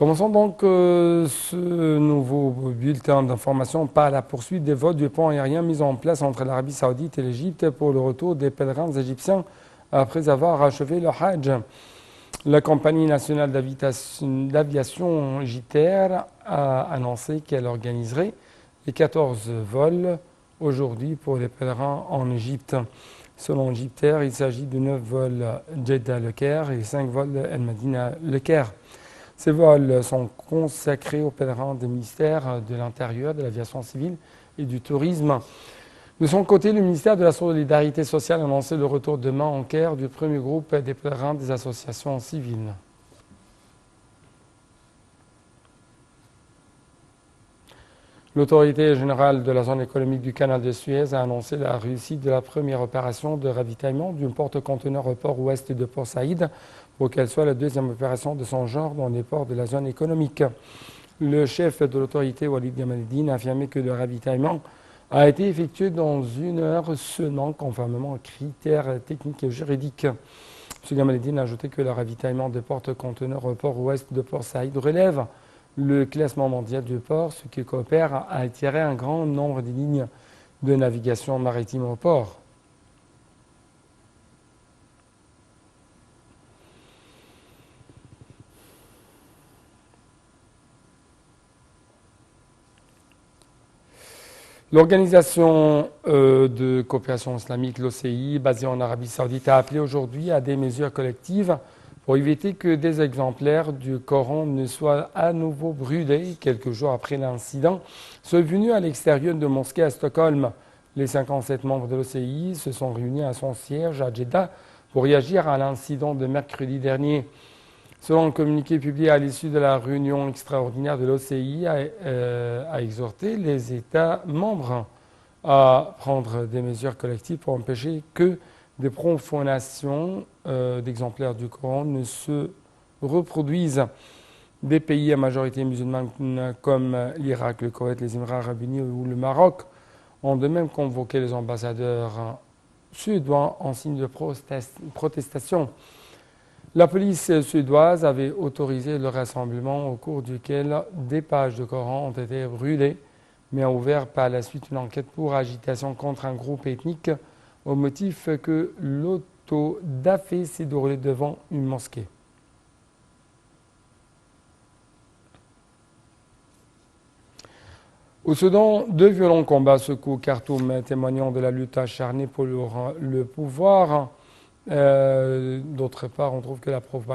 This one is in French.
Commençons donc ce nouveau bulletin d'information par la poursuite des vols du pont aérien mis en place entre l'Arabie Saoudite et l'Égypte pour le retour des pèlerins égyptiens après avoir achevé le Hajj. La compagnie nationale d'aviation JTR a annoncé qu'elle organiserait les 14 vols aujourd'hui pour les pèlerins en Égypte. Selon JTR, il s'agit de 9 vols Jeddah-Le Caire et 5 vols El Madina-Le Caire. Ces vols sont consacrés aux pèlerins des ministères de l'Intérieur, de l'Aviation civile et du Tourisme. De son côté, le ministère de la Solidarité sociale a annoncé le retour demain en Caire du premier groupe des pèlerins des associations civiles. L'autorité générale de la zone économique du canal de Suez a annoncé la réussite de la première opération de ravitaillement d'une porte-conteneurs au port ouest de Port Saïd pour qu'elle soit la deuxième opération de son genre dans les ports de la zone économique. Le chef de l'autorité, Walid Gamal-Eddine, a affirmé que le ravitaillement a été effectué dans 1 heure seulement, conformément aux critères techniques et juridiques. M. Gamal-Eddine a ajouté que le ravitaillement des porte-conteneurs au port ouest de Port Saïd relève le classement mondial du port, ce qui coopère à attirer un grand nombre de lignes de navigation maritime au port. L'Organisation de coopération islamique, l'OCI, basée en Arabie Saoudite, a appelé aujourd'hui à des mesures collectives pour éviter que des exemplaires du Coran ne soient à nouveau brûlés quelques jours après l'incident survenu à l'extérieur de mosquées à Stockholm. Les 57 membres de l'OCI se sont réunis à son siège à Jeddah pour réagir à l'incident de mercredi dernier. Selon un communiqué publié à l'issue de la réunion extraordinaire de l'OCI, a exhorté les États membres à prendre des mesures collectives pour empêcher que des profanations d'exemplaires du Coran ne se reproduisent. Des pays à majorité musulmane comme l'Irak, le Koweït, les Émirats arabes unis ou le Maroc ont de même convoqué les ambassadeurs suédois en signe de protestation. La police suédoise avait autorisé le rassemblement au cours duquel des pages de Coran ont été brûlées, mais a ouvert par la suite une enquête pour agitation contre un groupe ethnique au motif que l'autodafé s'est déroulé devant une mosquée. Au Soudan, 2 violents combats secouent Khartoum, témoignant de la lutte acharnée pour le pouvoir. D'autre part, on trouve que la propagande